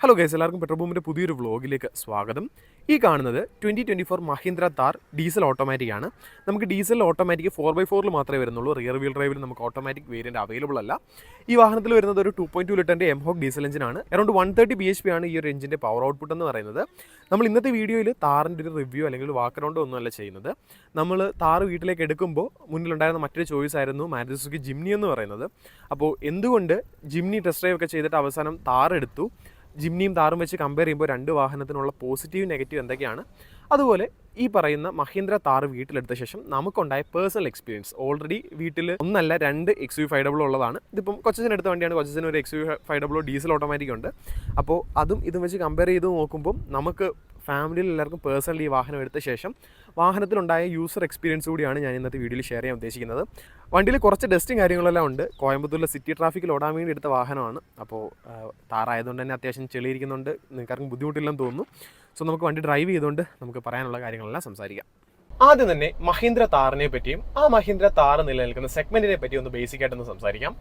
Hello guys, എല്ലാവർക്കും petrol ബൂമിൻ്റെ പുതിയൊരു വ്ളോഗിലേക്ക് സ്വാഗതം. ഈ കാണുന്നത് 2024 മഹീന്ദ്ര താർ ഡീസൽ ഓട്ടോമാറ്റിക് ആണ്. നമുക്ക് ഡീസൽ ഓട്ടോമാറ്റിക് 4x4 മാത്രമേ വരുന്നുള്ളൂ. റിയർ വീൽ ഡ്രൈവിൽ നമുക്ക് ഓട്ടോമാറ്റിക് വേരിയൻറ്റ് അവൈലബിൾ അല്ല. ഈ വാഹനത്തിൽ വരുന്നത് ഒരു 2.2 ലിറ്ററിൻ്റെ എംഹോക് ഡീസൽ എഞ്ചിനാണ്. അറൗണ്ട് 130 bhp ആണ് ഈ ഒരു എഞ്ചിൻ്റെ പവർ ഔട്ട്പുട്ട് എന്ന് പറയുന്നത്. നമ്മൾ ഇന്നത്തെ വീഡിയോയിൽ താറിൻ്റെ ഒരു റിവ്യൂ അല്ലെങ്കിൽ വാക്കറൗണ്ട് ഒന്നുമല്ല ചെയ്യുന്നത്. നമ്മൾ താറ് വീട്ടിലേക്ക് എടുക്കുമ്പോൾ മുന്നിലുണ്ടായിരുന്ന മറ്റൊരു ചോയ്സ് ആയിരുന്നു മാരുതി സുസുക്കി ജിംനി എന്ന് പറയുന്നത്. അപ്പോൾ എന്തുകൊണ്ട് ജിംനി ടെസ്റ്റ് ഡ്രൈവ് ഒക്കെ ചെയ്തിട്ട് അവസാനം താർ എടുത്തു, ജിംനിയും താറും വെച്ച് കമ്പയർ ചെയ്യുമ്പോൾ രണ്ട് വാഹനത്തിനുള്ള പോസിറ്റീവ് നെഗറ്റീവ് എന്തൊക്കെയാണ്, അതുപോലെ ഈ പറയുന്ന മഹീന്ദ്ര താർ വീട്ടിലെടുത്ത ശേഷം നമുക്കുണ്ടായ പേഴ്സണൽ എക്സ്പീരിയൻസ്. ഓൾറെഡി വീട്ടിൽ ഒന്നല്ല 2 XUV500 ഉള്ളതാണ്. ഇതിപ്പം കൊച്ചച്ഛൻ എടുത്ത വണ്ടിയാണ്. കൊച്ചച്ഛന് ഒരു XUV500 ഡീസൽ ഓട്ടോമാറ്റിക് ഉണ്ട്. അപ്പോൾ അതും ഇതും വെച്ച് കമ്പയർ ചെയ്ത് നോക്കുമ്പം നമുക്ക് ഫാമിലിയിൽ എല്ലാവർക്കും പേഴ്സണലി ഈ വാഹനം എടുത്ത ശേഷം വാഹനത്തിലുണ്ടായ യൂസർ എക്സ്പീരിയൻസ് കൂടിയാണ് ഞാൻ ഇന്നത്തെ വീഡിയോയിൽ ഷെയർ ചെയ്യാൻ ഉദ്ദേശിക്കുന്നത്. വണ്ടിയിൽ കുറച്ച് ഡസ്റ്റും കാര്യങ്ങളെല്ലാം ഉണ്ട്. കോയമ്പത്തൂരിലെ സിറ്റി ട്രാഫിക്കിൽ ഓടാൻ വേണ്ടി എടുത്ത വാഹനമാണ്. അപ്പോൾ താറായതുകൊണ്ട് തന്നെ അത്യാവശ്യം ചെളിയിരിക്കുന്നുണ്ട്, നിങ്ങൾക്കാർക്കും ബുദ്ധിമുട്ടില്ലെന്ന് തോന്നുന്നു. സോ നമുക്ക് വണ്ടി ഡ്രൈവ് ചെയ്തുകൊണ്ട് നമുക്ക് പറയാനുള്ള കാര്യങ്ങളെല്ലാം സംസാരിക്കാം. ആദ്യം തന്നെ മഹീന്ദ്ര താറിനെ പറ്റിയും ആ മഹീന്ദ്ര താർ നിലനിൽക്കുന്ന സെഗ്മെന്റിനെ പറ്റിയും ഒന്ന് ബേസിക് ആയിട്ടൊന്ന് സംസാരിക്കാം.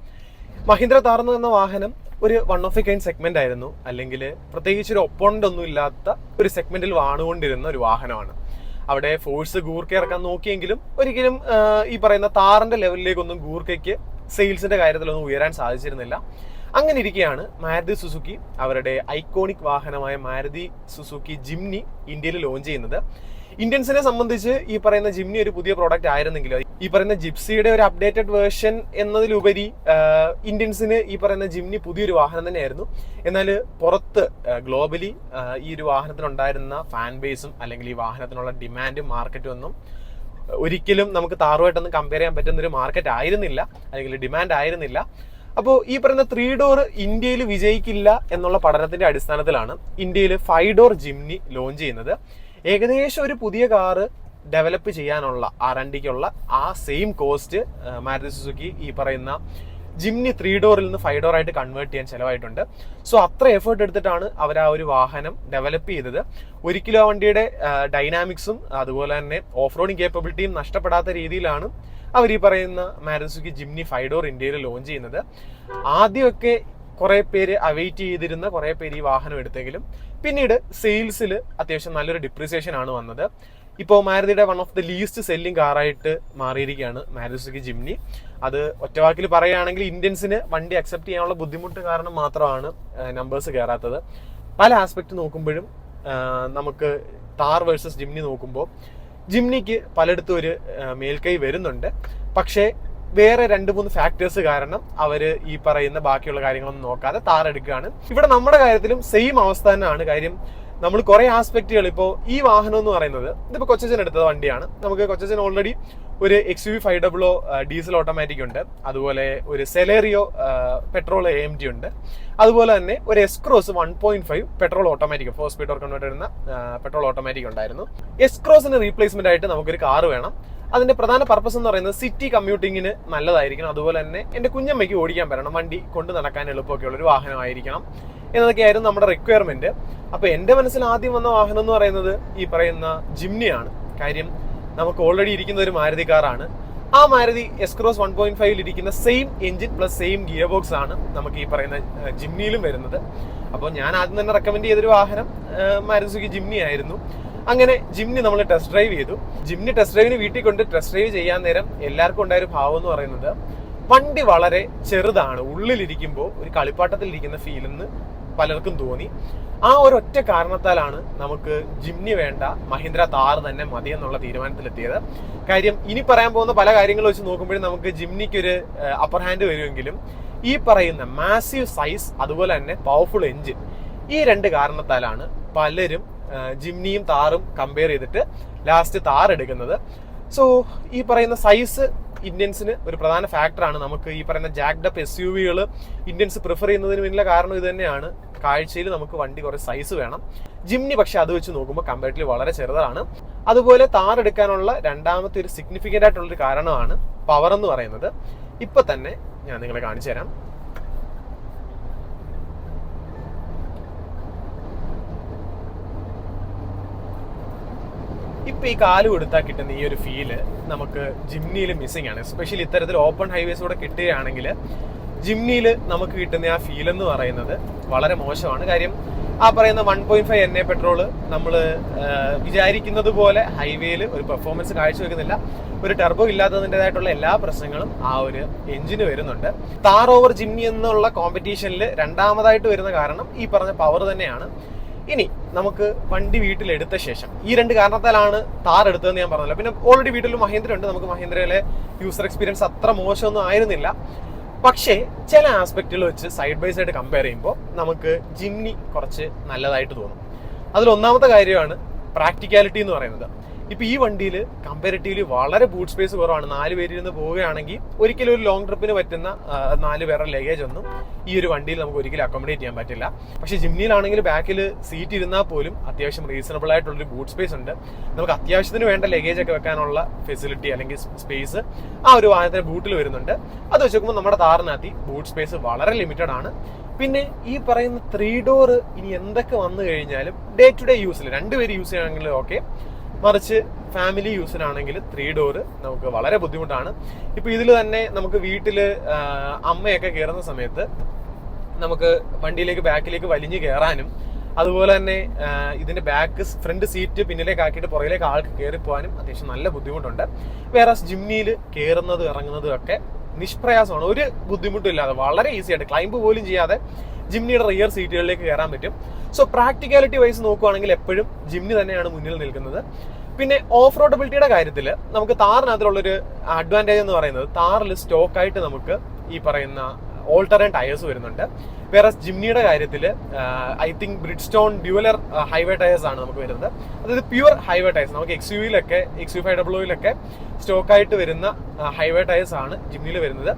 മഹീന്ദ്ര താർ എന്ന വാഹനം ഒരു one of A kind segment ആയിരുന്നു, അല്ലെങ്കിൽ പ്രത്യേകിച്ച് ഒരു ഒപ്പോണന്റ് ഒന്നും ഇല്ലാത്ത ഒരു സെഗ്മെന്റിൽ വാണുകൊണ്ടിരുന്ന ഒരു വാഹനമാണ്. അവിടെ ഫോഴ്സ് ഗൂർക്ക ഇറക്കാൻ നോക്കിയെങ്കിലും ഒരിക്കലും ഈ പറയുന്ന താറിന്റെ ലെവലിലേക്കൊന്നും ഗൂർക്കയ്ക്ക് സെയിൽസിന്റെ കാര്യത്തിലൊന്നും ഉയരാൻ സാധിച്ചിരുന്നില്ല. അങ്ങനെ ഇരിക്കെയാണ് മാരുതി സുസുക്കി അവരുടെ ഐക്കോണിക് വാഹനമായ മാരുതി സുസുക്കി ജിംനി ഇന്ത്യയിൽ ലോഞ്ച് ചെയ്യുന്നത്. ഇന്ത്യൻസിനെ സംബന്ധിച്ച് ഈ പറയുന്ന ജിംനി ഒരു പുതിയ പ്രോഡക്റ്റ് ആയിരുന്നെങ്കിലും ഈ പറയുന്ന ജിപ്സിയുടെ ഒരു അപ്ഡേറ്റഡ് വേർഷൻ എന്നതിലുപരി ഇന്ത്യൻസിന് ഈ പറയുന്ന ജിംനി പുതിയൊരു വാഹനം തന്നെയായിരുന്നു. എന്നാൽ പുറത്ത് ഗ്ലോബലി ഈ ഒരു വാഹനത്തിനുണ്ടായിരുന്ന ഫാൻ ബേസും അല്ലെങ്കിൽ ഈ വാഹനത്തിനുള്ള ഡിമാൻഡും മാർക്കറ്റും ഒന്നും ഒരിക്കലും നമുക്ക് താറുമായിട്ടൊന്നും കമ്പയർ ചെയ്യാൻ പറ്റുന്ന ഒരു മാർക്കറ്റ് ആയിരുന്നില്ല, അല്ലെങ്കിൽ ഡിമാൻഡ് ആയിരുന്നില്ല. അപ്പോൾ ഈ പറയുന്ന 3 ഡോർ ഇന്ത്യയിൽ വിജയിക്കില്ല എന്നുള്ള പഠനത്തിന്റെ അടിസ്ഥാനത്തിലാണ് ഇന്ത്യയിൽ 5 ഡോർ ജിംനി ലോഞ്ച് ചെയ്യുന്നത്. ഏകദേശം ഒരു പുതിയ കാറ് ഡെവലപ്പ് ചെയ്യാനുള്ള R&Dക്കുള്ള ആ സെയിം കോസ്റ്റ് മാരുതി സുസുക്കി ഈ പറയുന്ന ജിംനി 3 ഡോറിൽ നിന്ന് 5 ഡോർ ആയിട്ട് കൺവേർട്ട് ചെയ്യാൻ ചിലവായിട്ടുണ്ട്. സോ അത്ര എഫേർട്ട് എടുത്തിട്ടാണ് അവർ ആ ഒരു വാഹനം ഡെവലപ്പ് ചെയ്തത്. ഒരിക്കലും ആ വണ്ടിയുടെ ഡൈനാമിക്സും അതുപോലെ തന്നെ ഓഫ് റോഡിങ് കേപ്പബിലിറ്റിയും നഷ്ടപ്പെടാത്ത രീതിയിലാണ് അവർ ഈ പറയുന്ന മാരുതി സുസുക്കി ജിംനി 5 ഡോർ ഇന്ത്യയിൽ ലോഞ്ച് ചെയ്യുന്നത്. ആദ്യമൊക്കെ കുറെ പേര് അവൈറ്റ് ചെയ്തിരുന്ന കുറെ പേര് ഈ വാഹനം എടുത്തെങ്കിലും പിന്നീട് സെയിൽസിൽ അത്യാവശ്യം നല്ലൊരു ഡിപ്രീസിയേഷൻ ആണ് വന്നത്. ഇപ്പോൾ മാരുതിയുടെ one of the least selling കാറായിട്ട് മാറിയിരിക്കുകയാണ് മാരുതി സുസുക്കി ജിംനി. അത് ഒറ്റവാക്കിൽ പറയുകയാണെങ്കിൽ ഇന്ത്യൻസിന് വണ്ടി അക്സെപ്റ്റ് ചെയ്യാനുള്ള ബുദ്ധിമുട്ട് കാരണം മാത്രമാണ് നമ്പേഴ്സ് കയറാത്തത്. പല ആസ്പെക്ട് നോക്കുമ്പോഴും നമുക്ക് താർ വേഴ്സസ് ജിംനി നോക്കുമ്പോൾ ജിംനിക്ക് പലയിടത്തും ഒരു മേൽക്കൈ വരുന്നുണ്ട്. പക്ഷേ വേറെ 2-3 ഫാക്ടേഴ്സ് കാരണം അവര് ഈ പറയുന്ന ബാക്കിയുള്ള കാര്യങ്ങളൊന്നും നോക്കാതെ താർ എടുക്കുകയാണ്. ഇവിടെ നമ്മുടെ കാര്യത്തിലും സെയിം അവസ്ഥ തന്നെയാണ്. കാര്യം നമ്മൾ കുറെ ആസ്പെക്റ്റുകൾ, ഇപ്പോൾ ഈ വാഹനം എന്ന് പറയുന്നത് ഇതിപ്പോൾ കൊച്ചച്ഛൻ എടുത്ത വണ്ടിയാണ്. നമുക്ക് കൊച്ചച്ഛൻ ഓൾറെഡി ഒരു XUV500 ഡീസൽ ഓട്ടോമാറ്റിക് ഉണ്ട്, അതുപോലെ ഒരു സെലേറിയോ പെട്രോൾ AMG ഉണ്ട്, അതുപോലെ തന്നെ ഒരു S-Cross 1.5 petrol automatic 4 speed or converter എന്ന പെട്രോൾ ഓട്ടോമാറ്റിക് ഉണ്ടായിരുന്നു. എസ്ക്രോസിന് റീപ്ലേസ്മെന്റ് ആയിട്ട് നമുക്കൊരു കാറ് വേണം. അതിന്റെ പ്രധാന പർപ്പസ് എന്ന് പറയുന്നത് സിറ്റി കമ്മ്യൂട്ടിങ്ങിന് നല്ലതായിരിക്കണം, അതുപോലെ തന്നെ എന്റെ കുഞ്ഞമ്മയ്ക്ക് ഓടിക്കാൻ പറ്റണം, വണ്ടി കൊണ്ട് നടക്കാൻ എളുപ്പമൊക്കെ ഉള്ള ഒരു വാഹനമായിരിക്കണം എന്നതൊക്കെയായിരുന്നു നമ്മുടെ റിക്വയർമെന്റ്. അപ്പൊ എന്റെ മനസ്സിൽ ആദ്യം വന്ന വാഹനം എന്ന് പറയുന്നത് ഈ പറയുന്ന ജിംനിയാണ്. കാര്യം നമുക്ക് ഓൾറെഡി ഇരിക്കുന്ന ഒരു മാരുതി കാറാണ്. ആ മാരുതി എസ്ക്രോസ് 1.5 ഇരിക്കുന്ന same engine plus same gear box ആണ് നമുക്ക് ഈ പറയുന്ന ജിംനിയിലും വരുന്നത്. അപ്പോൾ ഞാൻ ആദ്യം തന്നെ റെക്കമെൻഡ് ചെയ്തൊരു വാഹനം മാരുതി സുസുക്കി ജിംനി ആയിരുന്നു. അങ്ങനെ ജിംനി നമ്മൾ ടെസ്റ്റ് ഡ്രൈവ് ചെയ്തു. ജിംനി ടെസ്റ്റ് ഡ്രൈവിന് വീട്ടിൽ കൊണ്ട് ടെസ്റ്റ് ഡ്രൈവ് ചെയ്യാൻ നേരം എല്ലാവർക്കും ഉണ്ടായൊരു ഭാവം എന്ന് പറയുന്നത് വണ്ടി വളരെ ചെറുതാണ്, ഉള്ളിലിരിക്കുമ്പോൾ ഒരു കളിപ്പാട്ടത്തിൽ ഇരിക്കുന്ന ഫീലെന്ന് പലർക്കും തോന്നി. ആ ഒരൊറ്റ കാരണത്താലാണ് നമുക്ക് ജിംനി വേണ്ട, മഹീന്ദ്ര താർ തന്നെ മതി എന്നുള്ള തീരുമാനത്തിലെത്തിയത്. കാര്യം ഇനി പറയാൻ പോകുന്ന പല കാര്യങ്ങൾ വെച്ച് നോക്കുമ്പോഴും നമുക്ക് ജിംനിക്കൊരു അപ്പർ ഹാൻഡ് വരുമെങ്കിലും ഈ പറയുന്ന മാസീവ് സൈസ് അതുപോലെ തന്നെ പവർഫുൾ എഞ്ചിൻ, ഈ 2 കാരണത്താലാണ് പലരും ജിംനിയും താറും കമ്പയർ ചെയ്തിട്ട് ലാസ്റ്റ് താർ എടുക്കുന്നത്. സോ ഈ പറയുന്ന സൈസ് ഇന്ത്യൻസിന് ഒരു പ്രധാന ഫാക്ടറാണ്. നമുക്ക് ഈ പറയുന്ന ജാക്ഡപ്പ് SUVകൾ ഇന്ത്യൻസ് പ്രിഫർ ചെയ്യുന്നതിന് പിന്നിലെ കാരണം ഇത് തന്നെയാണ്. കാഴ്ചയിൽ നമുക്ക് വണ്ടി കുറേ സൈസ് വേണം. ജിംനി പക്ഷെ അത് വെച്ച് നോക്കുമ്പോൾ കമ്പാരിറ്റീവ്ലി വളരെ ചെറുതാണ്. അതുപോലെ താർ എടുക്കാനുള്ള രണ്ടാമത്തെ ഒരു സിഗ്നിഫിക്കൻ്റ് ആയിട്ടുള്ളൊരു കാരണമാണ് പവർ എന്ന് പറയുന്നത്. ഇപ്പൊ തന്നെ ഞാൻ നിങ്ങളെ കാണിച്ചു തരാം. ഇപ്പൊ ഈ കാല് കൊടുത്താൽ കിട്ടുന്ന ഈ ഒരു ഫീല് നമുക്ക് ജിംനിയിൽ മിസ്സിംഗ് ആണ്. എസ്പെഷ്യലി ഇത്തരത്തിൽ ഓപ്പൺ ഹൈവേസ് കൂടെ കിട്ടുകയാണെങ്കിൽ ജിംനിയിൽ നമുക്ക് കിട്ടുന്ന ആ ഫീൽ എന്ന് പറയുന്നത് വളരെ മോശമാണ്. കാര്യം ആ പറയുന്ന 1.5 NA പെട്രോള് നമ്മൾ വിചാരിക്കുന്നത് പോലെ ഹൈവേയിൽ ഒരു പെർഫോമൻസ് കാഴ്ചവെക്കുന്നില്ല. ഒരു ടെർബോ ഇല്ലാത്തതിൻ്റെതായിട്ടുള്ള എല്ലാ പ്രശ്നങ്ങളും ആ ഒരു എഞ്ചിന് വരുന്നുണ്ട്. താർ ഓവർ ജിംനി എന്നുള്ള കോമ്പറ്റീഷനിൽ രണ്ടാമതായിട്ട് വരുന്ന കാരണം ഈ പറഞ്ഞ പവർ തന്നെയാണ്. ഇനി നമുക്ക് വണ്ടി വീട്ടിലെടുത്ത ശേഷം ഈ രണ്ട് കാരണത്താലാണ് താർ എടുത്തതെന്ന് ഞാൻ പറഞ്ഞല്ലോ. പിന്നെ ഓൾറെഡി വീട്ടിൽ മഹീന്ദ്ര ഉണ്ട്. നമുക്ക് മഹീന്ദ്രയിലെ യൂസർ എക്സ്പീരിയൻസ് അത്ര മോശമൊന്നും ആയിരുന്നില്ല. പക്ഷേ ചില ആസ്പെക്റ്റുകൾ വെച്ച് സൈഡ് ബൈ സൈഡ് കമ്പയർ ചെയ്യുമ്പോൾ നമുക്ക് ജിംനി കുറച്ച് നല്ലതായിട്ട് തോന്നും. അതിൽ ഒന്നാമത്തെ കാര്യമാണ് പ്രാക്ടിക്കാലിറ്റി എന്ന് പറയുന്നത്. ഇപ്പൊ ഈ വണ്ടിയിൽ കമ്പാരിറ്റീവ്ലി വളരെ ബൂട്ട് സ്പേസ് കുറവാണ്. 4 പേരിരുന്ന് പോവുകയാണെങ്കിൽ ഒരിക്കലും ഒരു ലോങ് ട്രിപ്പിന് പറ്റുന്ന 4 പേരുടെ ലഗേജ് ഒന്നും ഈ ഒരു വണ്ടിയിൽ നമുക്ക് ഒരിക്കലും അക്കോമഡേറ്റ് ചെയ്യാൻ പറ്റില്ല. പക്ഷേ ജിംനിയിലാണെങ്കിൽ ബാക്കിൽ സീറ്റ് ഇരുന്നാൽ പോലും അത്യാവശ്യം റീസണബിൾ ആയിട്ടുള്ളൊരു ബൂട്ട് സ്പേസ് ഉണ്ട്. നമുക്ക് അത്യാവശ്യത്തിന് വേണ്ട ലഗേജ് ഒക്കെ വെക്കാനുള്ള ഫെസിലിറ്റി അല്ലെങ്കിൽ സ്പേസ് ആ ഒരു വാഹനത്തിന് ബൂട്ടിൽ വരുന്നുണ്ട്. അത് വെച്ച് നോക്കുമ്പോൾ നമ്മുടെ താറിനകത്ത് ബൂട്ട് സ്പേസ് വളരെ ലിമിറ്റഡ് ആണ്. പിന്നെ ഈ പറയുന്ന 3 ഡോർ ഇനി എന്തൊക്കെ വന്നു കഴിഞ്ഞാലും ഡേ ടു ഡേ യൂസിൽ 2 പേര് യൂസ് ചെയ്യണമെങ്കിൽ ഓക്കെ, മറിച്ച് ഫാമിലി യൂസിനാണെങ്കിൽ 3 ഡോർ നമുക്ക് വളരെ ബുദ്ധിമുട്ടാണ്. ഇപ്പൊ ഇതിൽ തന്നെ നമുക്ക് വീട്ടില് അമ്മയൊക്കെ കയറുന്ന സമയത്ത് നമുക്ക് വണ്ടിയിലേക്ക് ബാക്കിലേക്ക് വലിഞ്ഞു കയറാനും അതുപോലെ തന്നെ ഇതിന്റെ ഫ്രണ്ട് സീറ്റ് പിന്നിലേക്ക് ആക്കിയിട്ട് പുറകിലേക്ക് ആൾക്ക് കയറി പോകാനും അത്യാവശ്യം നല്ല ബുദ്ധിമുട്ടുണ്ട്. വേറെ ജിംനിയിൽ കയറുന്നതും ഇറങ്ങുന്നതും ഒക്കെ നിഷ്പ്രയാസമാണ്. ഒരു ബുദ്ധിമുട്ടും ഇല്ലാതെ വളരെ ഈസി ആയിട്ട് ക്ലൈംബ് പോലും ചെയ്യാതെ ജിംനിയുടെ റിയർ സീറ്റുകളിലേക്ക് കയറാൻ പറ്റും. സോ പ്രാക്ടിക്കാലിറ്റി വൈസ് നോക്കുവാണെങ്കിൽ എപ്പോഴും ജിംനി തന്നെയാണ് മുന്നിൽ നിൽക്കുന്നത്. പിന്നെ ഓഫ് റോഡബിലിറ്റിയുടെ കാര്യത്തിൽ നമുക്ക് താറിനകത്തുള്ളൊരു അഡ്വാൻറ്റേജ് എന്ന് പറയുന്നത് താറിൽ സ്റ്റോക്കായിട്ട് നമുക്ക് ഈ പറയുന്ന ഓൾട്ടറേറ്റ് ടയേഴ്സ് വരുന്നുണ്ട്. വേറെ ജിംനിയുടെ കാര്യത്തിൽ I think Bridgestone ഡ്യുവലർ highway tyres ആണ് നമുക്ക് വരുന്നത്. അതായത് പ്യുവർ ഹൈവേ ടയേഴ്സ്. നമുക്ക് XUV500 സ്റ്റോക്കായിട്ട് വരുന്ന ഹൈവേ ടയേഴ്സ് ആണ് ജിംനിയിൽ വരുന്നത്.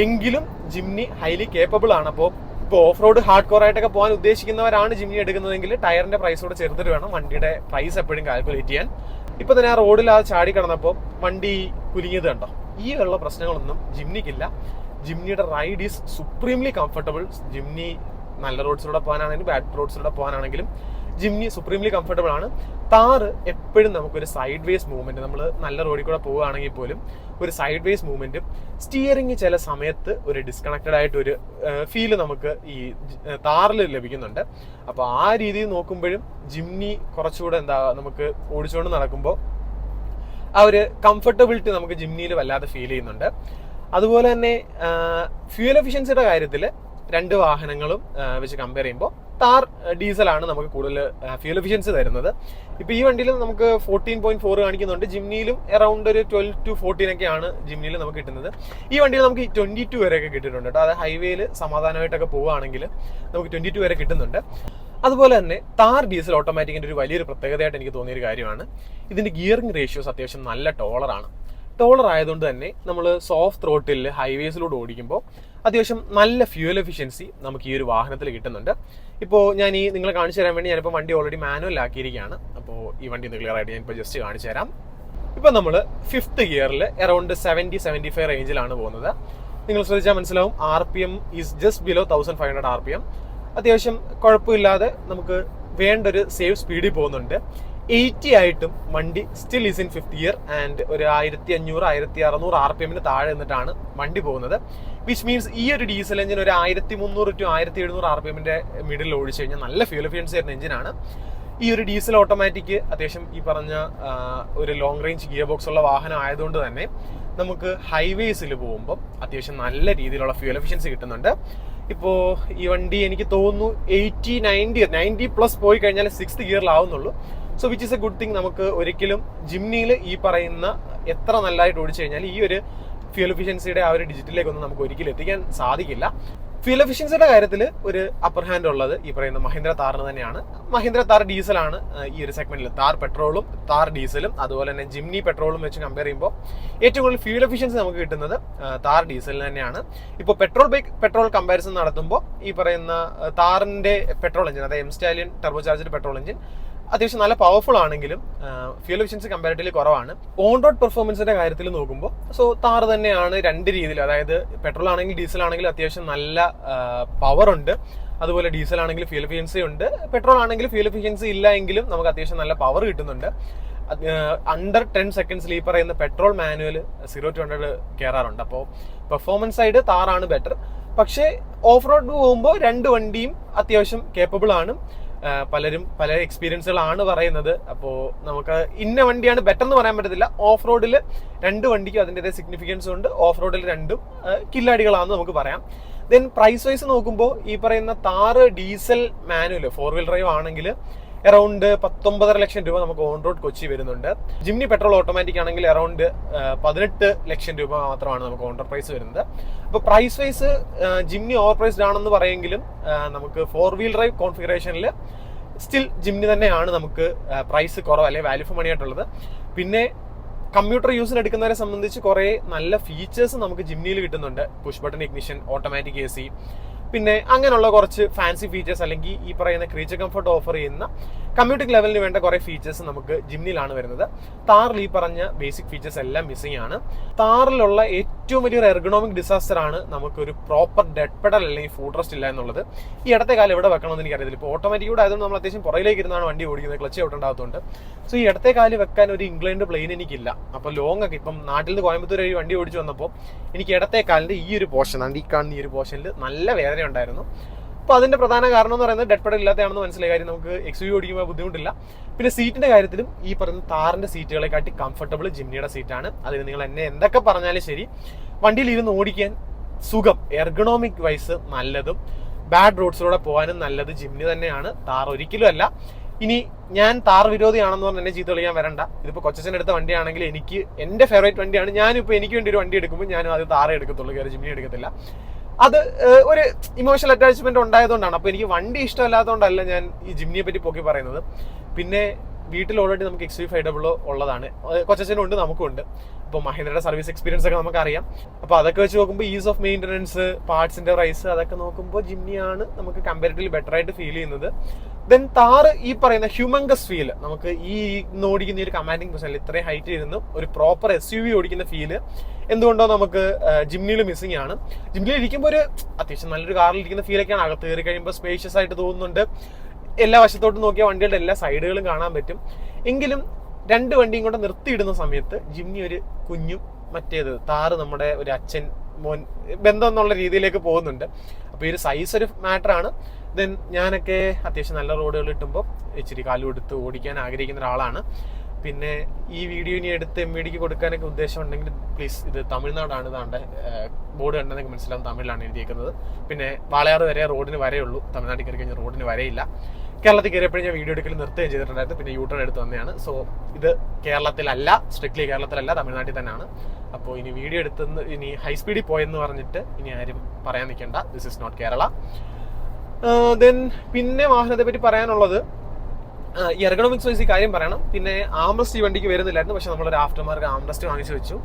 എങ്കിലും ജിംനി ഹൈലി കേപ്പബിൾ ആണ്. അപ്പോൾ ഓഫ് റോഡ് ഹാർഡ് കോർ ആയിട്ടൊക്കെ പോകാൻ ഉദ്ദേശിക്കുന്നവരാണ് ജിംനി എടുക്കുന്നതെങ്കിൽ ടയറിന്റെ പ്രൈസോട് ചേർത്തിട്ട് വേണം വണ്ടിയുടെ പ്രൈസ് എപ്പോഴും കാൽക്കുലേറ്റ് ചെയ്യാൻ. ഇപ്പൊ തന്നെ ആ റോഡിൽ ആ ചാടി കിടന്നപ്പോൾ വണ്ടി കുലുങ്ങിയത് കണ്ടോ? ഈ ഉള്ള പ്രശ്നങ്ങളൊന്നും ജിംനിക്കില്ല. ജിംനിയുടെ ride is supremely comfortable. Jimny നല്ല റോഡ്സിലൂടെ പോകാനാണെങ്കിലും ബാഡ് റോഡ്സിലൂടെ പോകാനാണെങ്കിലും ജിംനി സുപ്രീംലി കംഫർട്ടബിൾ ആണ്. താറ് എപ്പോഴും നമുക്കൊരു സൈഡ് വേസ് മൂവ്മെന്റ്, നമ്മൾ നല്ല റോഡിൽ കൂടെ പോവുകയാണെങ്കിൽ പോലും ഒരു സൈഡ് വേസ് മൂവ്മെന്റും സ്റ്റിയറിംഗ് ചില സമയത്ത് ഒരു ഡിസ്കണക്റ്റഡ് ആയിട്ട് ഒരു ഫീല് നമുക്ക് ഈ താറിൽ ലഭിക്കുന്നുണ്ട്. അപ്പോൾ ആ രീതിയിൽ നോക്കുമ്പോഴും ജിംനി കുറച്ചുകൂടെ നമുക്ക് ഓടിച്ചുകൊണ്ട് നടക്കുമ്പോൾ ആ ഒരു കംഫർട്ടബിലിറ്റി നമുക്ക് ജിംനിയിൽ വല്ലാതെ ഫീൽ ചെയ്യുന്നുണ്ട്. അതുപോലെ തന്നെ ഫ്യൂൽ എഫിഷ്യൻസിയുടെ കാര്യത്തിൽ 2 വാഹനങ്ങളും വെച്ച് കമ്പയർ ചെയ്യുമ്പോൾ താർ ഡീസലാണ് നമുക്ക് കൂടുതൽ ഫ്യൂൽ എഫിഷ്യൻസി തരുന്നത്. ഇപ്പൊ ഈ വണ്ടിയിൽ നമുക്ക് 14.4 കാണിക്കുന്നുണ്ട്. ജിംനിയിലും അറൌണ്ട് ഒരു 12 to 14 ഒക്കെയാണ് ജിംനിയിൽ നമുക്ക് കിട്ടുന്നത്. ഈ വണ്ടിയിൽ നമുക്ക് 22 വരെയൊക്കെ കിട്ടിയിട്ടുണ്ട് കേട്ടോ. അത് ഹൈവേയിൽ സമാധാനമായിട്ടൊക്കെ പോവുകയാണെങ്കിൽ നമുക്ക് 22 വരെ കിട്ടുന്നുണ്ട്. അതുപോലെ തന്നെ താർ ഡീസൽ ഓട്ടോമാറ്റിക്കിന്റെ ഒരു വലിയൊരു പ്രത്യേകതയായിട്ട് എനിക്ക് തോന്നിയൊരു കാര്യമാണ് ഇതിന്റെ ഗിയറിംഗ് റേഷ്യോസ് അത്യാവശ്യം നല്ല ടോളറാണ്. ടോളർ ആയതുകൊണ്ട് തന്നെ നമ്മൾ സോഫ്റ്റ് ത്രോട്ടിൽ ഹൈവേസിലൂടെ ഓടിക്കുമ്പോൾ അത്യാവശ്യം നല്ല ഫ്യൂൽ എഫിഷ്യൻസി നമുക്ക് ഈ ഒരു വാഹനത്തിൽ കിട്ടുന്നുണ്ട്. ഇപ്പോൾ ഞാൻ നിങ്ങളെ കാണിച്ചു തരാൻ വേണ്ടി ഞാനിപ്പോൾ വണ്ടി ഓൾറെഡി മാനുവൽ ആക്കിയിരിക്കുകയാണ്. അപ്പോൾ ഈ വണ്ടി ഒന്ന് ക്ലിയർ ആയിട്ട് ഞാനിപ്പോൾ ജസ്റ്റ് കാണിച്ചു തരാം. ഇപ്പം നമ്മൾ 5th ഗിയറിൽ അറൌണ്ട് 70-75 റേഞ്ചിലാണ് പോകുന്നത്. നിങ്ങൾ ശ്രദ്ധിച്ചാൽ മനസ്സിലാവും RPM is just below 1500 RPM. അത്യാവശ്യം കുഴപ്പമില്ലാതെ നമുക്ക് വേണ്ട ഒരു സേഫ് സ്പീഡിൽ പോകുന്നുണ്ട്. 80 ആയിട്ടും വണ്ടി still is in 5th gear and ഒരു 1500-1600 RPM താഴെ നിന്നിട്ടാണ് വണ്ടി പോകുന്നത്. വിച്ച് മീൻസ് ഈ ഒരു ഡീസൽ എഞ്ചിൻ ഒരു 1300 to 1700 RPM മിഡിൽ ഓടിച്ചു കഴിഞ്ഞാൽ നല്ല ഫ്യൂൽ എഫിഷ്യൻസി ആയിരുന്ന എഞ്ചിനാണ്. ഈ ഒരു ഡീസൽ ഓട്ടോമാറ്റിക് അത്യാവശ്യം ഈ പറഞ്ഞ ഒരു ലോങ് റേഞ്ച് ഗിയർ ബോക്സ് ഉള്ള വാഹനം ആയതുകൊണ്ട് തന്നെ നമുക്ക് ഹൈവേസിൽ പോകുമ്പോൾ അത്യാവശ്യം നല്ല രീതിയിലുള്ള ഫ്യൂൽ എഫിഷ്യൻസി കിട്ടുന്നുണ്ട്. ഇപ്പോൾ ഈ വണ്ടി എനിക്ക് തോന്നുന്നു 80-90+ പോയി കഴിഞ്ഞാൽ 6th ഗിയറിലാവുന്നുള്ളൂ. So which is a good thing. നമുക്ക് ഒരിക്കലും ജിംനിയിൽ ഈ പറയുന്ന എത്ര നല്ലതായിട്ട് ഓടിച്ചു കഴിഞ്ഞാൽ ഈ ഒരു ഫ്യൂൽ എഫിഷ്യൻസിയുടെ ആ ഒരു ഡിജിറ്റിലേക്കൊന്നും നമുക്ക് ഒരിക്കലും എത്തിക്കാൻ സാധിക്കില്ല. ഫ്യൂൽ എഫിഷ്യൻസിയുടെ കാര്യത്തിൽ ഒരു അപ്പർ ഹാൻഡ് ഉള്ളത് ഈ പറയുന്ന മഹീന്ദ്ര താറിന് തന്നെയാണ്. മഹീന്ദ്ര താർ ഡീസലാണ് ഈ ഒരു സെഗ്മെന്റിൽ. താർ പെട്രോളും താർ ഡീസലും അതുപോലെ തന്നെ ജിംനി പെട്രോളും വെച്ച് കമ്പയർ ചെയ്യുമ്പോൾ ഏറ്റവും കൂടുതൽ ഫ്യൂൽ എഫിഷ്യൻസി നമുക്ക് കിട്ടുന്നത് താർ ഡീസലിന് തന്നെയാണ്. ഇപ്പോൾ പെട്രോൾ കമ്പാരിസൺ നടത്തുമ്പോൾ ഈ പറയുന്ന താറിന്റെ പെട്രോൾ എഞ്ചിൻ, അതായത് M stallion turbo charged petrol engine അത്യാവശ്യം നല്ല പവർഫുൾ ആണെങ്കിലും ഫ്യൂൽ എഫിഷ്യൻസി കമ്പാരിറ്റീവ്ലി കുറവാണ്. ഓൺ റോഡ് പെർഫോമൻസിന്റെ കാര്യത്തിൽ നോക്കുമ്പോൾ സോ താർ തന്നെയാണ് 2 രീതിയിൽ. അതായത് പെട്രോൾ ആണെങ്കിൽ ഡീസൽ ആണെങ്കിലും അത്യാവശ്യം നല്ല പവർ ഉണ്ട്. അതുപോലെ ഡീസൽ ആണെങ്കിൽ ഫ്യൂൽ എഫിഷ്യൻസി ഉണ്ട്. പെട്രോൾ ആണെങ്കിൽ ഫ്യൂൽ എഫിഷ്യൻസി ഇല്ല എങ്കിലും നമുക്ക് അത്യാവശ്യം നല്ല പവർ കിട്ടുന്നുണ്ട്. അണ്ടർ 10 സെക്കൻഡ്സിൽ ഈ പറയുന്ന പെട്രോൾ മാനുവൽ 0 to 100 കയറാറുണ്ട്. അപ്പോൾ പെർഫോമൻസ് സൈഡ് താറാണ് ബെറ്റർ. പക്ഷേ ഓഫ് റോഡ് പോകുമ്പോൾ 2 വണ്ടിയും അത്യാവശ്യം കേപ്പബിൾ ആണ്. പലരും പല എക്സ്പീരിയൻസുകളാണ് പറയുന്നത്. അപ്പോൾ നമുക്ക് ഇന്ന വണ്ടിയാണ് ബെറ്റർ എന്ന് പറയാൻ പറ്റത്തില്ല. ഓഫ് റോഡിൽ രണ്ട് വണ്ടിക്കും അതിൻ്റെതായ സിഗ്നിഫിക്കൻസ് ഉണ്ട്. ഓഫ് റോഡിൽ രണ്ടും കില്ലാടികളാണെന്ന് നമുക്ക് പറയാം. ദെൻ പ്രൈസ് വൈസ് നോക്കുമ്പോൾ ഈ പറയുന്ന Thar diesel manual 4 wheel drive ആണെങ്കിൽ അറൗണ്ട് 19.5 ലക്ഷം രൂപ നമുക്ക് ഓൺ റോഡ് കൊച്ചി വരുന്നുണ്ട്. ജിംനി പെട്രോൾ ഓട്ടോമാറ്റിക് ആണെങ്കിൽ അറൗണ്ട് 18 ലക്ഷം രൂപ മാത്രമാണ് നമുക്ക് ഓൺ റോഡ് പ്രൈസ് വരുന്നത്. അപ്പോൾ price wise Jimny over priced ആണെന്ന് പറയുമെങ്കിലും നമുക്ക് 4 വീൽ ഡ്രൈവ് കോൺഫിഗറേഷനിൽ സ്റ്റിൽ ജിംനി തന്നെയാണ് നമുക്ക് പ്രൈസ് കുറവ് അല്ലെങ്കിൽ വാല്യൂ ഫോർ മണി ആയിട്ടുള്ളത്. പിന്നെ കമ്പ്യൂട്ടർ യൂസിന് എടുക്കുന്നവരെ സംബന്ധിച്ച് കുറേ നല്ല ഫീച്ചേഴ്സ് നമുക്ക് ജിംനിയിൽ കിട്ടുന്നുണ്ട്. Push button ignition, automatic AC, പിന്നെ അങ്ങനെയുള്ള കുറച്ച് ഫാൻസി ഫീച്ചേഴ്സ് അല്ലെങ്കിൽ ഈ പറയുന്ന ക്രീച്ചർ കംഫർട്ട് ഓഫർ ചെയ്യുന്ന കമ്മ്യൂട്ടിംഗ് ലെവലിന് വേണ്ട കുറേ ഫീച്ചേഴ്സ് നമുക്ക് ജിംനിയിലാണ് വരുന്നത്. താറിൽ ഈ പറഞ്ഞ ബേസിക് ഫീച്ചേഴ്സ് എല്ലാം മിസ്സിംഗ് ആണ്. താറിലുള്ള ഏറ്റവും വലിയൊരു എർഗണോമിക് ഡിസാസ്റ്റർ ആണ് നമുക്കൊരു പ്രോപ്പർ ഡെഡ് പെഡൽ അല്ലെങ്കിൽ ഫുഡ് റെസ്റ്റ് ഇല്ല എന്നുള്ളത്. ഈ ഇടത്തെ കാലം എവിടെ വെക്കണമെന്ന് എനിക്കറിയത്തില്ല. ഇപ്പോൾ ഓട്ടോമാറ്റിക് കൂടെ ആയതുകൊണ്ട് നമ്മൾ അത്യാവശ്യം പുറകിലേക്ക് ഇരുന്നാണ് വണ്ടി ഓടിക്കുന്നത്, ക്ലച്ച് ഔട്ടുണ്ടാകത്തുണ്ട്. സോ ഈ ഇടത്തെ കാല് വെക്കാൻ ഒരു ഇംഗ്ലണ്ട് പ്ലെയിൻ എനിക്കില്ല. അപ്പോൾ ലോങ് ഒക്കെ ഇപ്പം നാട്ടിൽ നിന്ന് കോയമ്പത്തൂർ വഴി വണ്ടി ഓടിച്ചു വന്നപ്പോൾ എനിക്ക് ഇടത്തെ കാലിൻ്റെ ഈ ഒരു പോർഷൻ, ഈ കാണുന്ന ഈ ഒരു പോർഷനിൽ നല്ല വേദന ഉണ്ടായിരുന്നു. അപ്പോൾ അതിന്റെ പ്രധാന കാരണം എന്ന് പറയുന്നത് ഡെഡ് പെഡൽ ഇല്ലാത്തതാണെന്ന് മനസ്സിലായ കാര്യം. നമുക്ക് XUV ഓടിക്കുമ്പോൾ ബുദ്ധിമുട്ടില്ല. പിന്നെ സീറ്റിന്റെ കാര്യത്തിലും ഈ പറയുന്ന താറിന്റെ സീറ്റുകളെക്കാട്ടി കംഫർട്ടബിൾ ജിംനിയുടെ സീറ്റാണ്. അതിന് നിങ്ങൾ എന്നെ എന്തൊക്കെ പറഞ്ഞാലും ശരി, വണ്ടിയിൽ ഇരുന്ന് ഓടിക്കാൻ സുഖം, എർഗണോമിക് വൈസ് നല്ലതും ബാഡ് റോഡ്സിലൂടെ പോകാനും നല്ലത് ജിംനി തന്നെയാണ്. താർ ഒരിക്കലും അല്ല. ഇനി ഞാൻ താർ വിരോധിയാണെന്ന് പറഞ്ഞ് എന്നെ ചീത്ത വിളിക്കാൻ വരണ്ട. ഇതിപ്പോൾ കൊച്ചച്ഛൻ എടുത്ത വണ്ടിയാണെങ്കിൽ എനിക്ക് എൻ്റെ ഫേവറേറ്റ് വണ്ടിയാണ്. ഞാനിപ്പോൾ എനിക്ക് വേണ്ടി ഒരു വണ്ടി എടുക്കുമ്പോൾ ഞാനും അത് താറേ എടുക്കത്തുള്ളൂ, കയറി ജിംനി എടുക്കത്തില്ല. അത് ഒരു ഇമോഷണൽ അറ്റാച്ച്മെന്റ് ഉണ്ടായതുകൊണ്ടാണ്. അപ്പോൾ എനിക്ക് വണ്ടി ഇഷ്ടമല്ലാത്തതുകൊണ്ടല്ല ഞാൻ ഈ ജിംനിയെ പറ്റി പോക്കി പറയുന്നത്. പിന്നെ വീട്ടിൽ ഓൾറെഡി നമുക്ക് XUV 500 ഉള്ളതാണ്, കൊച്ചച്ഛനും ഉണ്ട്, നമുക്കും ഉണ്ട്. അപ്പോൾ മഹീന്ദ്രയുടെ സർവീസ് എക്സ്പീരിയൻസ് ഒക്കെ നമുക്കറിയാം. അപ്പോൾ അതൊക്കെ വെച്ച് നോക്കുമ്പോൾ ഈസ് ഓഫ് മെയിൻ്റനൻസ്, പാർട്സിന്റെ പ്രൈസ്, അതൊക്കെ നോക്കുമ്പോൾ ജിംനിയാണ് നമുക്ക് കമ്പാരിറ്റീവ്ലി ബെറ്റർ ആയിട്ട് ഫീൽ ചെയ്യുന്നത്. ദെൻ താറ് ഈ പറയുന്ന ഹ്യൂമങ്കസ് ഫീൽ, നമുക്ക് ഈ ഓടിക്കുന്ന ഒരു കമാൻഡിങ് പൊസിഷനിൽ ഇത്രയും ഹൈറ്റ് ഇരുന്ന് ഒരു പ്രോപ്പർ SUV ഓടിക്കുന്ന ഫീല് എന്തുകൊണ്ടോ നമുക്ക് ജിംനിയിൽ മിസ്സിംഗ് ആണ്. ജിംനിയിൽ ഇരിക്കുമ്പോൾ ഒരു അത്യാവശ്യം നല്ലൊരു കാറിൽ ഇരിക്കുന്ന ഫീലൊക്കെയാണ്. അകത്ത് കയറി കഴിയുമ്പോൾ സ്പേഷ്യസ് ആയിട്ട് തോന്നുന്നുണ്ട്. എല്ലാ വശത്തോട്ടും നോക്കിയ വണ്ടികളുടെ എല്ലാ സൈഡുകളും കാണാൻ പറ്റും. എങ്കിലും രണ്ട് വണ്ടിയും കൊണ്ട് നിർത്തിയിടുന്ന സമയത്ത് ജിംനി ഒരു കുഞ്ഞും മറ്റേത് താറ് നമ്മുടെ ഒരു അച്ഛൻ മോൻ ബന്ധം എന്നുള്ള രീതിയിലേക്ക് പോകുന്നുണ്ട്. അപ്പോൾ ഈ ഒരു സൈസ് ഒരു മാറ്ററാണ്. ദെൻ ഞാനൊക്കെ അത്യാവശ്യം നല്ല റോഡുകൾ കിട്ടുമ്പോൾ ഇച്ചിരി കാലും എടുത്ത് ഓടിക്കാൻ ആഗ്രഹിക്കുന്ന ഒരാളാണ്. പിന്നെ ഈ വീഡിയോ ഇനി എടുത്ത് MVDക്ക് കൊടുക്കാനൊക്കെ ഉദ്ദേശം ഉണ്ടെങ്കിൽ പ്ലീസ്, ഇത് തമിഴ്നാടാണ്. ഇതാണ്ട് ബോർഡ് കണ്ടെന്നൊക്കെ മനസ്സിലാവും, തമിഴിലാണ് എഴുതിയേക്കുന്നത്. പിന്നെ വാളയാറ് വരെ റോഡിന് വരെയുള്ളൂ, തമിഴ്നാട്ടിൽ കയറി കഴിഞ്ഞാൽ റോഡിന് വരെയില്ല. കേരളത്തിൽ കയറിയപ്പോഴും ഞാൻ വീഡിയോ എടുക്കൽ നിർത്തുകയും ചെയ്തിട്ടുണ്ടായിരുന്നു. പിന്നെ യൂട്ടേൺ എടുത്ത് തന്നെയാണ്. സോ ഇത് കേരളത്തിലല്ല, സ്ട്രിക്ട്ലി കേരളത്തിലല്ല, തമിഴ്നാട്ടിൽ തന്നെയാണ്. അപ്പോൾ ഇനി വീഡിയോ എടുത്തുനിന്ന് ഇനി ഹൈ സ്പീഡിൽ പോയെന്ന് പറഞ്ഞിട്ട് ഇനി ആരും പറയാൻ നിൽക്കേണ്ട, this is not Kerala. Then പിന്നെ വാഹനത്തെ പറ്റി പറയാനുള്ളത്, ഈ എർഗണോമിക്സ് വൈസ് ഈ കാര്യം പറയണം. പിന്നെ ആംറസ്റ്റ് ഈ വണ്ടിക്ക് വരുന്നില്ലായിരുന്നു, പക്ഷെ നമ്മളൊരു ആഫ്റ്റർ മാർക്ക് ആംറസ്റ്റ് വാങ്ങിച്ചു വെച്ചു.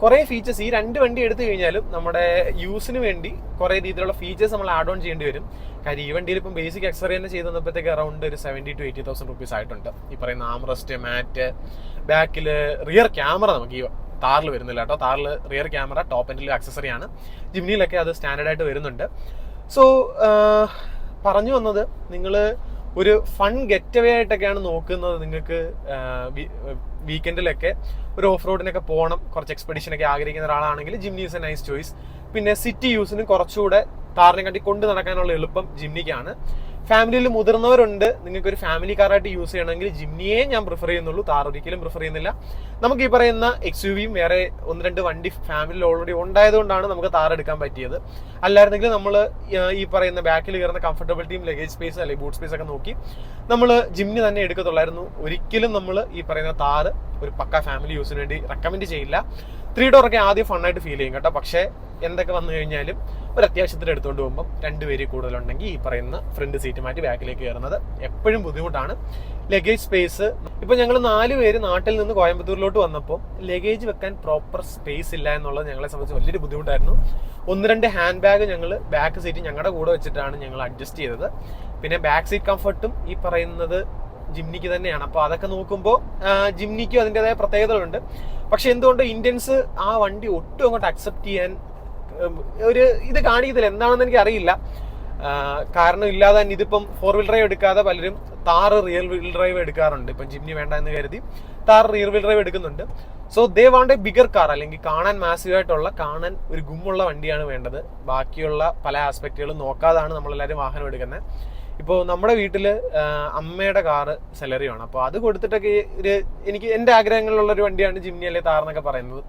കുറേ ഫീച്ചേഴ്സ് ഈ രണ്ട് വണ്ടി എടുത്തു കഴിഞ്ഞാലും നമ്മുടെ യൂസിന് വേണ്ടി കുറേ രീതിയിലുള്ള ഫീച്ചേഴ്സ് നമ്മൾ ആഡ് ഓൺ ചെയ്യേണ്ടി വരും. കാര്യം ഈ വണ്ടിയിൽ ഇപ്പം ബേസിക് എക്സറി തന്നെ ചെയ്ത് തന്നപ്പോഴത്തേക്ക് അറൗണ്ട് ഒരു 70,000 to 80,000 rupees ആയിട്ടുണ്ട്. ഈ പറയുന്ന ആംറസ്റ്റ്, മാറ്റ്, ബാക്കിൽ റിയർ ക്യാമറ നമുക്ക് ഈ താറിൽ വരുന്നില്ല കേട്ടോ. താറിൽ റിയർ ക്യാമറ ടോപ്പ് എൻഡിൽ ആക്സസറി ആണ്. ജിംനിയിലൊക്കെ അത് സ്റ്റാൻഡേർഡ് ആയിട്ട് വരുന്നുണ്ട്. സോ പറഞ്ഞു വന്നത്, നിങ്ങൾ ഒരു ഫൺ ഗെറ്റ് അവേ ആയിട്ടൊക്കെയാണ് നോക്കുന്നത്, നിങ്ങൾക്ക് വീക്കെൻഡിലൊക്കെ ഒരു ഓഫ് റോഡിനൊക്കെ പോകണം, കുറച്ച് എക്സ്പെഡിഷനൊക്കെ ആഗ്രഹിക്കുന്ന ഒരാളാണെങ്കിൽ Jimny is A nice choice. പിന്നെ സിറ്റി യൂസിന് കുറച്ചുകൂടെ താറിനെ കണ്ടി കൊണ്ട് നടക്കാനുള്ള എളുപ്പം ജിംനിക്കാണ്. ഫാമിലിയിൽ മുതിർന്നവരുണ്ട്, നിങ്ങൾക്ക് ഒരു ഫാമിലി കാറായിട്ട് യൂസ് ചെയ്യണമെങ്കിൽ ജിംനിയെ ഞാൻ പ്രിഫർ ചെയ്യുന്നുള്ളൂ, താർ ഒരിക്കലും പ്രിഫർ ചെയ്യുന്നില്ല. നമുക്ക് ഈ പറയുന്ന XUVയും വേറെ 1-2 വണ്ടി ഫാമിലിയിൽ ഓൾറെഡി ഉണ്ടായതുകൊണ്ടാണ് നമുക്ക് താർ എടുക്കാൻ പറ്റിയത്. അല്ലായിരുന്നെങ്കിൽ നമ്മൾ ഈ പറയുന്ന ബാക്കിൽ കയറുന്ന കംഫർട്ടബിലിറ്റിയും ലഗേജ് സ്പേസ് അല്ലെങ്കിൽ ബൂട്ട് സ്പേസ് ഒക്കെ നോക്കി നമ്മൾ ജിംനി തന്നെ എടുക്കത്തുള്ളായിരുന്നു. ഒരിക്കലും നമ്മൾ ഈ പറയുന്ന താർ ഒരു പക്ക ഫാമിലി യൂസിന് വേണ്ടി റെക്കമെൻഡ് ചെയ്യില്ല. 3 door ഒക്കെ ആദ്യം ഫണ്ണായിട്ട് ഫീൽ ചെയ്യും കേട്ടോ. പക്ഷേ എന്തൊക്കെ വന്നു കഴിഞ്ഞാലും ഒരു അത്യാവശ്യത്തിന് എടുത്തുകൊണ്ട് പോകുമ്പോൾ 2 പേര് കൂടുതലുണ്ടെങ്കിൽ ഈ പറയുന്ന ഫ്രണ്ട് സീറ്റ് മാറ്റി ബാക്കിലേക്ക് കയറുന്നത് എപ്പോഴും ബുദ്ധിമുട്ടാണ്. ലഗേജ് സ്പേസ്, ഇപ്പം ഞങ്ങൾ 4 പേര് നാട്ടിൽ നിന്ന് കോയമ്പത്തൂരിലോട്ട് വന്നപ്പോൾ ലഗേജ് വെക്കാൻ പ്രോപ്പർ സ്പേസ് ഇല്ല എന്നുള്ളത് ഞങ്ങളെ സംബന്ധിച്ച് വലിയൊരു ബുദ്ധിമുട്ടായിരുന്നു. 1-2 ഹാൻഡ് ബാഗ് ഞങ്ങൾ ബാക്ക് സീറ്റ് ഞങ്ങളുടെ കൂടെ വെച്ചിട്ടാണ് ഞങ്ങൾ അഡ്ജസ്റ്റ് ചെയ്തത്. പിന്നെ ബാക്ക് സീറ്റ് കംഫർട്ടും ഈ പറയുന്നത് ജിംനിക്ക് തന്നെയാണ്. അപ്പോൾ അതൊക്കെ നോക്കുമ്പോൾ ജിംനിക്കും അതിൻ്റെതായ പ്രത്യേകതകളുണ്ട്. പക്ഷെ എന്തുകൊണ്ട് ഇന്ത്യൻസ് ആ വണ്ടി ഒട്ടും അങ്ങോട്ട് അക്സെപ്റ്റ് ചെയ്യാൻ ഒരു ഇത് കാണിക്കത്തില്ല, എന്താണെന്ന് എനിക്ക് അറിയില്ല. കാരണം ഇല്ലാതെ തന്നെ ഇതിപ്പം 4 വീൽ ഡ്രൈവ് എടുക്കാതെ പലരും താറ് റിയർ വീൽ ഡ്രൈവ് എടുക്കാറുണ്ട്. ഇപ്പം ജിംനി വേണ്ട എന്ന് കരുതി താറ് റിയർ വീൽ ഡ്രൈവ് എടുക്കുന്നുണ്ട്. So they want A bigger car, അല്ലെങ്കിൽ കാണാൻ മാസീവായിട്ടുള്ള, കാണാൻ ഒരു ഗുമ്മുള്ള വണ്ടിയാണ് വേണ്ടത്. ബാക്കിയുള്ള പല ആസ്പെക്റ്റുകളും നോക്കാതാണ് നമ്മളെല്ലാവരും വാഹനം എടുക്കുന്നത്. ഇപ്പോൾ നമ്മുടെ വീട്ടിൽ അമ്മയുടെ കാറ് സെലറിയാണ്. അപ്പോൾ അത് കൊടുത്തിട്ടൊക്കെ എനിക്ക് എൻ്റെ ആഗ്രഹങ്ങളിലുള്ളൊരു വണ്ടിയാണ് ജിംനി അല്ലെ താർ എന്നൊക്കെ പറയുന്നത്.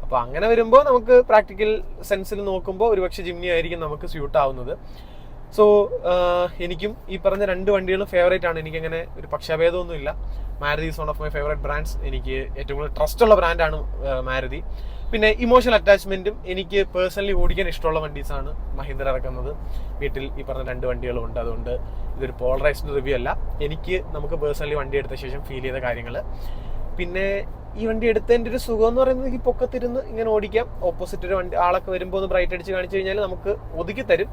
അപ്പോൾ അങ്ങനെ വരുമ്പോൾ നമുക്ക് പ്രാക്ടിക്കൽ സെൻസിൽ നോക്കുമ്പോൾ ഒരുപക്ഷെ ജിംനി ആയിരിക്കും നമുക്ക് സ്യൂട്ട് ആവുന്നത്. സോ എനിക്കും ഈ പറഞ്ഞ 2 വണ്ടികളും ഫേവറേറ്റ് ആണ്. എനിക്കങ്ങനെ ഒരു പക്ഷാഭേദമൊന്നുമില്ല. Maruti is one of my favourite brands. എനിക്ക് ഏറ്റവും കൂടുതൽ ട്രസ്റ്റ് ഉള്ള ബ്രാൻഡാണ് മാരുതി. പിന്നെ ഇമോഷണൽ അറ്റാച്ച്മെന്റും എനിക്ക് പേഴ്സണലി ഓടിക്കാൻ ഇഷ്ടമുള്ള വണ്ടീസാണ് മഹീന്ദ്ര ഇറക്കുന്നത്. വീട്ടിൽ ഈ പറഞ്ഞ 2 വണ്ടികളും ഉണ്ട്. അതുകൊണ്ട് ഇതൊരു പോളറൈസ്ഡ് റിവ്യൂ അല്ല. നമുക്ക് പേഴ്സണലി വണ്ടി എടുത്ത ശേഷം ഫീൽ ചെയ്ത കാര്യങ്ങൾ. പിന്നെ ഈ വണ്ടി എടുത്തതിൻ്റെ ഒരു സുഖം എന്ന് പറയുന്നത് ഈ പൊക്കത്തിരുന്ന് ഇങ്ങനെ ഓടിക്കാം. ഓപ്പോസിറ്റ് ഒരു വണ്ടി ആളൊക്കെ വരുമ്പോൾ ഒന്ന് ബ്രൈറ്റ് അടിച്ച് കാണിച്ചു കഴിഞ്ഞാൽ നമുക്ക് ഒതുക്കി തരും.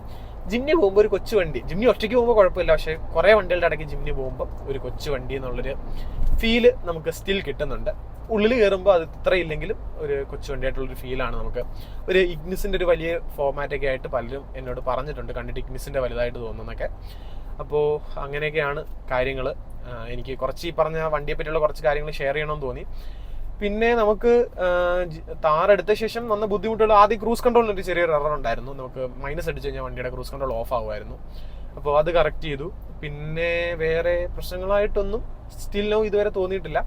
ജിംനി പോകുമ്പോൾ ഒരു കൊച്ചു വണ്ടി, ജിംനി ഒറ്റയ്ക്ക് പോകുമ്പോൾ കുഴപ്പമില്ല, പക്ഷേ കുറേ വണ്ടികളുടെ ഇടയ്ക്ക് ജിംനി പോകുമ്പോൾ ഒരു കൊച്ചു വണ്ടി എന്നുള്ളൊരു ഫീല് നമുക്ക് സ്റ്റിൽ കിട്ടുന്നുണ്ട്. ഉള്ളിൽ കയറുമ്പോൾ അത് ഇത്ര ഇല്ലെങ്കിലും ഒരു കൊച്ചു വണ്ടിയായിട്ടുള്ളൊരു ഫീലാണ് നമുക്ക്. ഒരു ഇഗ്നിസിൻ്റെ ഒരു വലിയ ഫോമാറ്റൊക്കെ ആയിട്ട് പലരും എന്നോട് പറഞ്ഞിട്ടുണ്ട്, കണ്ടിട്ട് ഇഗ്നിസിൻ്റെ വലുതായിട്ട് തോന്നുന്നൊക്കെ. അപ്പോൾ അങ്ങനെയൊക്കെയാണ് കാര്യങ്ങൾ. എനിക്ക് കുറച്ച് ഈ പറഞ്ഞ വണ്ടിയെ പറ്റിയുള്ള കുറച്ച് കാര്യങ്ങൾ ഷെയർ ചെയ്യണമെന്ന് തോന്നി. പിന്നെ നമുക്ക് താർ എടുത്ത ശേഷം വന്ന ബുദ്ധിമുട്ടുകൾ, ആദ്യം ക്രൂസ് കൺട്രോളിന് ഒരു ചെറിയൊരു എറർ ഉണ്ടായിരുന്നു. നമുക്ക് മൈനസ് അടിച്ചു കഴിഞ്ഞാൽ വണ്ടിയുടെ ക്രൂസ് കൺട്രോൾ ഓഫ് ആകുമായിരുന്നു. അപ്പോൾ അത് കറക്റ്റ് ചെയ്തു. പിന്നെ വേറെ പ്രശ്നങ്ങളായിട്ടൊന്നും സ്റ്റിൽ നോ ഇതുവരെ തോന്നിയിട്ടില്ല.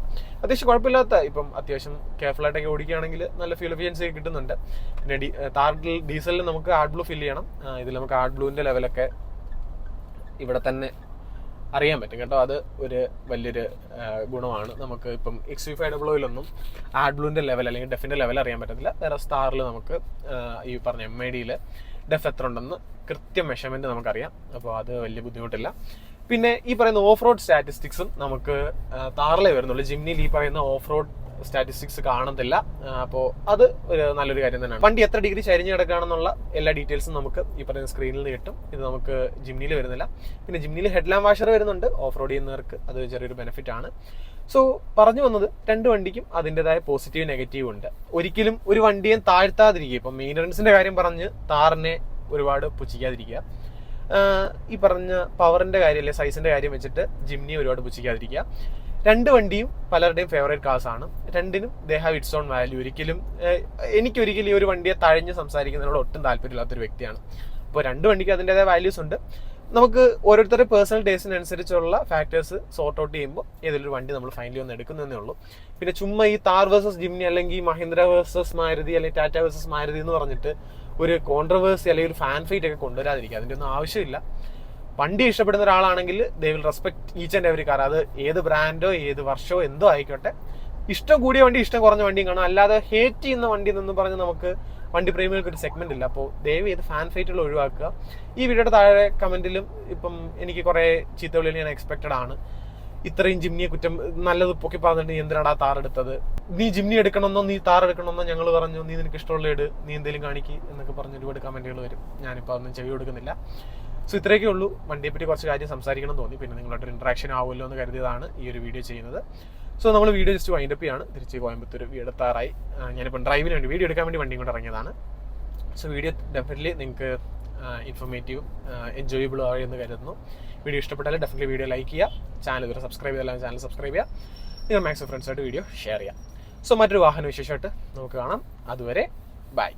അത്യാവശ്യം കുഴപ്പമില്ലാത്ത, ഇപ്പം അത്യാവശ്യം കെയർഫുള്ളായിട്ടൊക്കെ ഓടിക്കുകയാണെങ്കിൽ നല്ല ഫ്യൂൽ എഫിഷ്യൻസി ഒക്കെ കിട്ടുന്നുണ്ട്. പിന്നെ താറിൽ ഡീസലിൽ നമുക്ക് ആഡ് ബ്ലൂ ഫില്ല് ചെയ്യണം. ഇതിൽ നമുക്ക് ആഡ് ബ്ലൂവിൻ്റെ ലെവലൊക്കെ ഇവിടെ തന്നെ അറിയാൻ പറ്റും കേട്ടോ. അത് ഒരു വലിയൊരു ഗുണമാണ്. നമുക്ക് ഇപ്പം XV500 ആഡ് ബ്ലൂവിൻ്റെ ലെവൽ അല്ലെങ്കിൽ ഡെഫിൻ്റെ ലെവൽ അറിയാൻ പറ്റത്തില്ല. വേറെ സ്റ്റാറിൽ നമുക്ക് ഈ പറഞ്ഞ MIDയിൽ ഡെഫ് എത്ര ഉണ്ടെന്ന് കൃത്യം മെഷർമെൻറ്റ് നമുക്കറിയാം. അപ്പോൾ അത് വലിയ ബുദ്ധിമുട്ടില്ല. പിന്നെ ഈ പറയുന്ന ഓഫ് റോഡ് സ്റ്റാറ്റിസ്റ്റിക്സും നമുക്ക് താറിലേ വരുന്നുള്ളൂ. ജിംനിയിൽ ഈ പറയുന്ന ഓഫ് റോഡ് സ്റ്റാറ്റിസ്റ്റിക്സ് കാണത്തില്ല. അപ്പോൾ അത് ഒരു നല്ലൊരു കാര്യം തന്നെയാണ്. വണ്ടി എത്ര ഡിഗ്രി ചരിഞ്ഞ് കിടക്കുകയാണെന്നുള്ള എല്ലാ ഡീറ്റെയിൽസും നമുക്ക് ഈ പറയുന്ന സ്ക്രീനിൽ നിന്ന് കിട്ടും. ഇത് നമുക്ക് ജിംനിയിൽ വരുന്നില്ല. പിന്നെ ജിംനിയിൽ ഹെഡ്ലാമ്പ് വാഷർ വരുന്നുണ്ട്. ഓഫ് റോഡ് ചെയ്യുന്നവർക്ക് അത് ചെറിയൊരു ബെനിഫിറ്റ് ആണ്. സോ പറഞ്ഞു വന്നത് 2 വണ്ടിക്കും അതിൻ്റെതായ പോസിറ്റീവ് നെഗറ്റീവ് ഉണ്ട്. ഒരിക്കലും ഒരു വണ്ടിയെ താഴ്ത്താതിരിക്കുക. ഇപ്പം മെയിൻ്റനൻസിൻ്റെ കാര്യം പറഞ്ഞ് താറിനെ ഒരുപാട് പുച്ഛിക്കാതിരിക്കുക. ഈ പറഞ്ഞ പവറിൻ്റെ കാര്യം അല്ലെങ്കിൽ സൈസിൻ്റെ കാര്യം വെച്ചിട്ട് ജിംനിയെ ഒരുപാട് പുച്ഛിക്കാതിരിക്കുക. 2 വണ്ടിയും പലരുടെയും ഫേവറേറ്റ് കാർസ് ആണ്. 2നും they have its own value. എനിക്കൊരിക്കലും ഈ ഒരു വണ്ടിയെ തഴഞ്ഞ് സംസാരിക്കുന്നതിനോട് ഒട്ടും താല്പര്യമില്ലാത്തൊരു വ്യക്തിയാണ്. അപ്പോൾ 2 വണ്ടിക്ക് അതിൻ്റെതായ വാല്യൂസ് ഉണ്ട്. നമുക്ക് ഓരോരുത്തരുടെ പേഴ്സണൽ ടേസ്റ്റിനനുസരിച്ചുള്ള ഫാക്ടേഴ്സ് സോർട്ട് ഔട്ട് ചെയ്യുമ്പോൾ ഏതൊരു വണ്ടി നമ്മൾ ഫൈനലി ഒന്ന് എടുക്കുന്നതേ ഉള്ളൂ. പിന്നെ ചുമ്മാ ഈ താർ വേഴ്സസ് ജിംനി അല്ലെങ്കിൽ മഹീന്ദ്ര വേഴ്സസ് മാരുതി അല്ലെങ്കിൽ ടാറ്റ വേഴ്സസ് മാരുതി എന്ന് പറഞ്ഞിട്ട് ഒരു കോൺട്രവേഴ്സി അല്ലെങ്കിൽ ഒരു ഫാൻ ഫൈറ്റ് ഒക്കെ കൊണ്ടുവരാതിരിക്കുക. അതിൻ്റെ ഒന്നും ആവശ്യമില്ല. വണ്ടി ഇഷ്ടപ്പെടുന്ന ഒരാളാണെങ്കിൽ they will respect each and every car. അത് ഏത് ബ്രാൻഡോ ഏത് വർഷമോ എന്തോ ആയിക്കോട്ടെ. ഇഷ്ടം കൂടിയ വണ്ടി ഇഷ്ടം കുറഞ്ഞ വണ്ടിയും കാണും. അല്ലാതെ ഹേറ്റ് ചെയ്യുന്ന വണ്ടി എന്നൊന്നും പറഞ്ഞ് നമുക്ക് വണ്ടി പ്രേമികൾക്ക് ഒരു സെഗ്മെന്റ് ഇല്ല. അപ്പോൾ ദയവ് ചെയ്ത് ഫാൻ ഫൈറ്റുകൾ ഒഴിവാക്കുക. ഈ വീഡിയോയുടെ താഴെ കമന്റിലും ഇപ്പം എനിക്ക് കുറേ ചീത്തവിളികൾ ഞാൻ എക്സ്പെക്റ്റഡ് ആണ്. ഇത്രയും ജിംനിയെ കുറ്റം നല്ലത് പൊക്കി പറഞ്ഞിട്ട് നീ എന്തിനാടാ താർ എടുത്തത്, നീ ജിംനി എടുക്കണമെന്നോ നീ താർ എടുക്കണമെന്നോ ഞങ്ങൾ പറഞ്ഞു, നീ നിനക്ക് ഇഷ്ടമുള്ള ഇട്, നീ എന്തെങ്കിലും കാണിക്കി എന്നൊക്കെ പറഞ്ഞ് ഒരുപാട് കമന്റുകൾ വരും. ഞാനിപ്പോൾ അതൊന്നും ചെവി കൊടുക്കുന്നില്ല. സോ ഇത്രയൊക്കെ ഉള്ളൂ. വണ്ടിയെപ്പറ്റി കുറച്ച് കാര്യം സംസാരിക്കണം തോന്നി. പിന്നെ നിങ്ങളായിട്ടൊരു ഇൻട്രാക്ഷൻ ആവുമല്ലോ എന്ന് കരുതിയതാണ് ഈ ഒരു വീഡിയോ ചെയ്യുന്നത്. സോ നമ്മൾ വീഡിയോ ജസ്റ്റ് വൈൻഡപ്പ് ചെയ്യാണ്. തിരിച്ച് കോയമ്പത്തൂർ എടുത്താറായി. ഞാനിപ്പം ഡ്രൈവിന് വേണ്ടി വീഡിയോ എടുക്കാൻ വേണ്ടി വണ്ടിയും കൊണ്ട് ഇറങ്ങിയതാണ്. സോ വീഡിയോ ഡെഫിനറ്റ്ലി നിങ്ങൾക്ക് ഇൻഫോർമേറ്റീവും എൻജോയബിളും ആയെന്ന് കരുതുന്നു. വീഡിയോ ഇഷ്ടപ്പെട്ടാൽ ഡെഫിനറ്റ്ലി വീഡിയോ ലൈക്ക് ചെയ്യുക. ചാനൽ ഇതുവരെ സബ്സ്ക്രൈബ് ചെയ്താലും ചാനൽ സബ്സ്ക്രൈബ് ചെയ്യുക. നിങ്ങൾ മാക്സിമം ഫ്രണ്ട്സായിട്ട് വീഡിയോ ഷെയർ ചെയ്യുക. സോ മറ്റൊരു വാഹന വിശേഷമായിട്ട് നമുക്ക് കാണാം. അതുവരെ ബൈ.